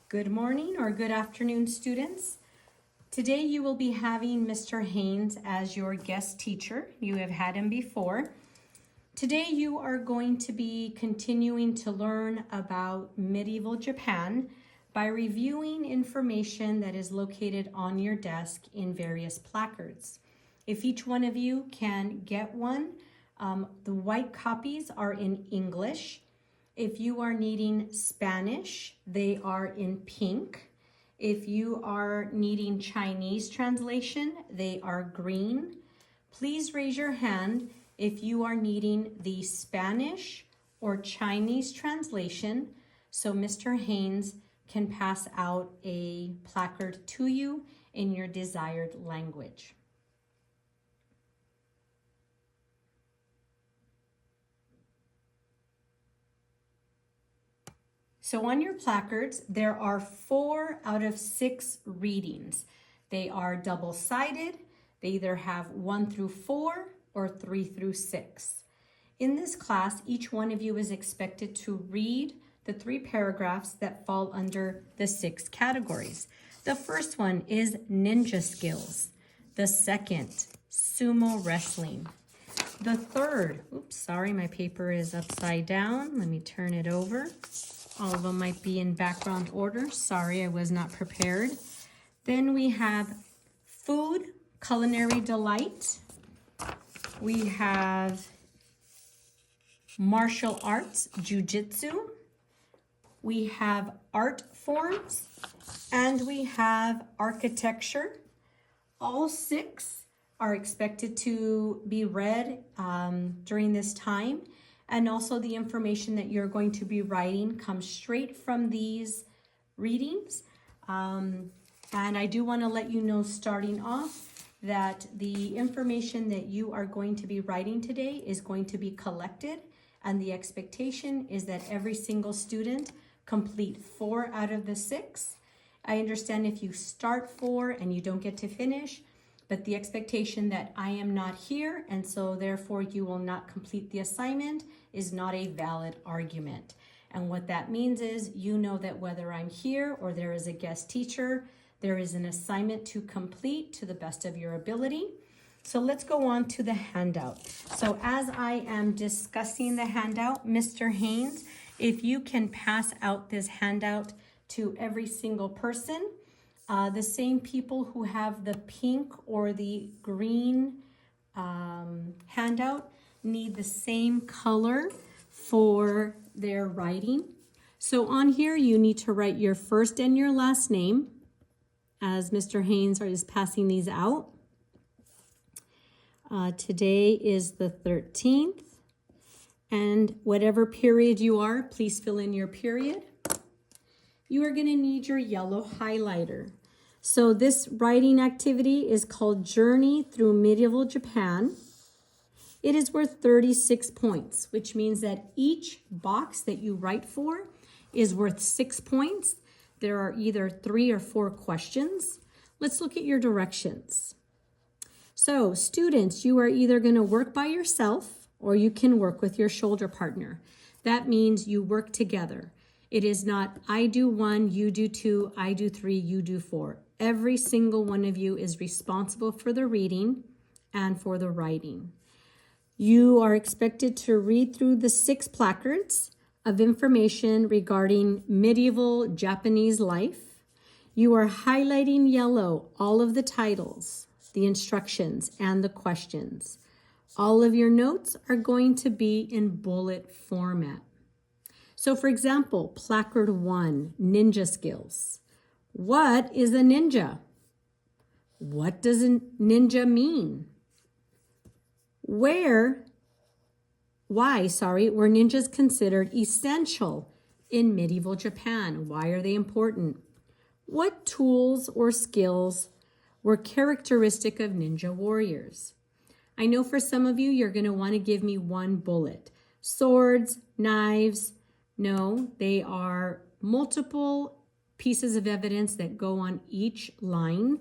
Good morning or good afternoon, students. Today you will be having Mr. Haynes as your guest teacher. You have had him before. Today you are going to be continuing to learn about medieval Japan by reviewing information that is located on your desk in various placards. If each one of you can get one, the white copies are in English. If you are needing Spanish, they are in pink. If you are needing Chinese translation, they are green. Please raise your hand if you are needing the Spanish or Chinese translation so Mr. Haynes can pass out a placard to you in your desired language. So on your placards, there are 4 out of 6 readings. They are double-sided. They either have 1 through 4 or 3 through 6. In this class, each one of you is expected to read the 3 paragraphs that fall under the 6 categories. The first one is ninja skills. The second, sumo wrestling. The third, my paper is upside down. Let me turn it over. All of them might be in background order. Sorry, I was not prepared. Then we have food, culinary delight. We have martial arts, jujitsu. We have art forms, and we have architecture. All 6 are expected to be read during this time. And also the information that you're going to be writing comes straight from these readings. And I do want to let you know starting off that the information that you are going to be writing today is going to be collected. And the expectation is that every single student complete 4 out of the 6. I understand if you start 4 and you don't get to finish, but the expectation that I am not here and so therefore you will not complete the assignment is not a valid argument. And what that means is you know that whether I'm here or there is a guest teacher, there is an assignment to complete to the best of your ability. So let's go on to the handout. So as I am discussing the handout, Mr. Haynes, if you can pass out this handout to every single person. The same people who have the pink or the green handout need the same color for their writing. So on here, you need to write your first and your last name as Mr. Haynes is passing these out. Today is the 13th, and whatever period you are, please fill in your period. You are going to need your yellow highlighter. So this writing activity is called Journey Through Medieval Japan. It is worth 36 points, which means that each box that you write for is worth 6 points. There are either 3 or 4 questions. Let's look at your directions. So students, you are either going to work by yourself or you can work with your shoulder partner. That means you work together. It is not I do 1, you do 2, I do 3, you do 4. Every single one of you is responsible for the reading and for the writing. You are expected to read through the 6 placards of information regarding medieval Japanese life. You are highlighting yellow all of the titles, the instructions, and the questions. All of your notes are going to be in bullet format. So for example, placard 1, ninja skills. What is a ninja? What does a ninja mean? Were ninjas considered essential in medieval Japan? Why are they important? What tools or skills were characteristic of ninja warriors? I know for some of you, you're going to want to give me one bullet. Swords, knives. No, they are multiple pieces of evidence that go on each line.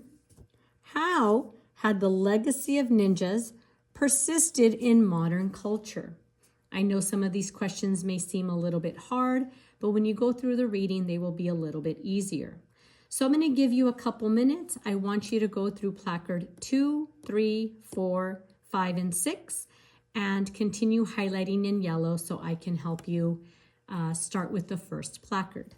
How had the legacy of ninjas persisted in modern culture? I know some of these questions may seem a little bit hard, but when you go through the reading, they will be a little bit easier. So I'm going to give you a couple minutes. I want you to go through placard 2, 3, 4, 5, and 6 and continue highlighting in yellow so I can help you start with the first placard.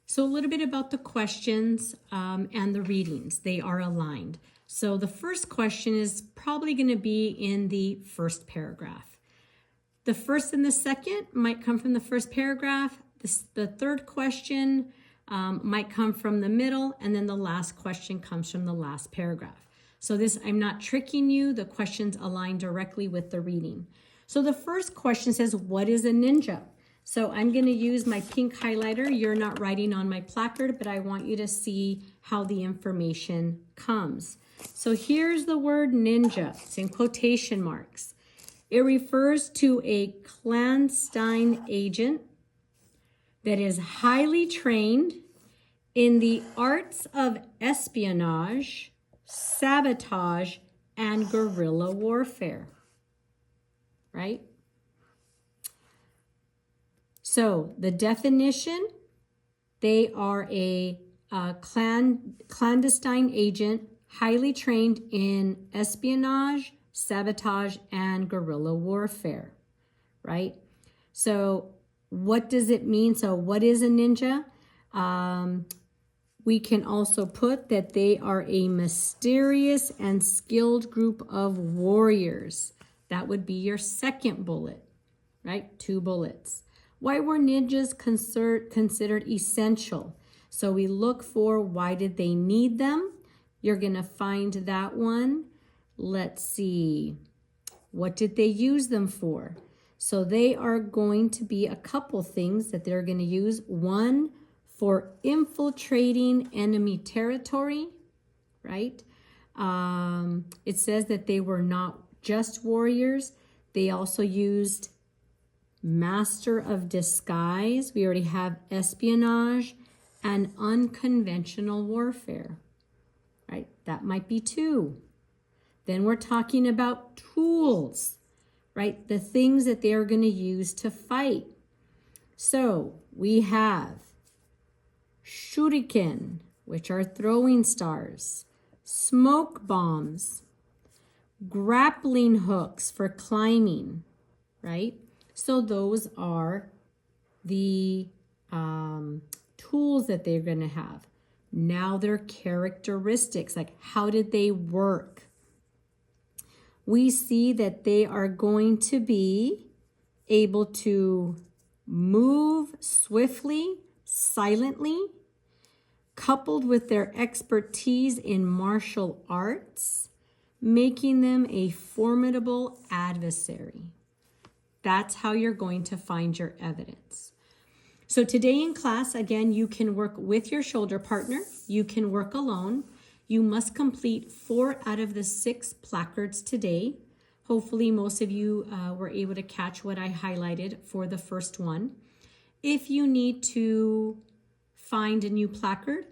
So a little bit about the questions and the readings. They are aligned. So the first question is probably going to be in the first paragraph. The first and the second might come from the first paragraph. The third question might come from the middle, and then the last question comes from the last paragraph. So this, I'm not tricking you. The questions align directly with the reading. So the first question says, what is a ninja? So I'm going to use my pink highlighter. You're not writing on my placard, but I want you to see how the information comes. So here's the word ninja. It's in quotation marks. It refers to a clandestine agent that is highly trained in the arts of espionage, sabotage, and guerrilla warfare, right? So the definition, they are a clandestine agent, highly trained in espionage, sabotage, and guerrilla warfare, right? So what does it mean? So what is a ninja? We can also put that they are a mysterious and skilled group of warriors. That would be your second bullet, right? 2 bullets. Why were ninjas considered essential? So we look for why did they need them? You're going to find that one. Let's see. What did they use them for? So they are going to be a couple things that they're going to use. One, for infiltrating enemy territory, right? It says that they were not just warriors. They also used master of disguise. We already have espionage and unconventional warfare, right? That might be 2. Then we're talking about tools, right? The things that they are going to use to fight. So we have shuriken, which are throwing stars, smoke bombs, grappling hooks for climbing, right? So those are the tools that they're going to have. Now their characteristics, like how did they work? We see that they are going to be able to move swiftly, silently, coupled with their expertise in martial arts, making them a formidable adversary. That's how you're going to find your evidence. So today in class, again, you can work with your shoulder partner. You can work alone. You must complete 4 out of the 6 placards today. Hopefully most of you were able to catch what I highlighted for the first one. If you need to find a new placard,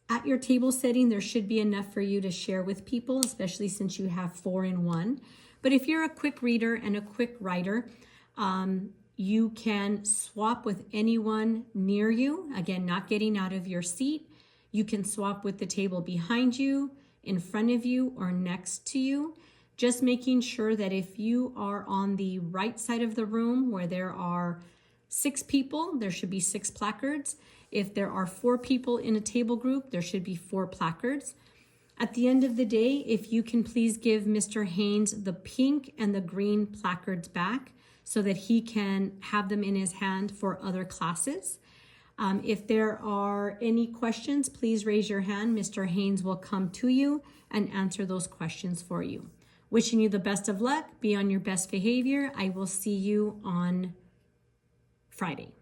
at your table setting, there should be enough for you to share with people, especially since you have 4 in 1. But if you're a quick reader and a quick writer, you can swap with anyone near you. Again, not getting out of your seat. You can swap with the table behind you, in front of you, or next to you. Just making sure that if you are on the right side of the room where there are 6 people, there should be 6 placards. If there are 4 people in a table group, there should be 4 placards. At the end of the day, if you can please give Mr. Haynes the pink and the green placards back so that he can have them in his hand for other classes. If there are any questions, please raise your hand. Mr. Haynes will come to you and answer those questions for you. Wishing you the best of luck. Be on your best behavior. I will see you on Friday.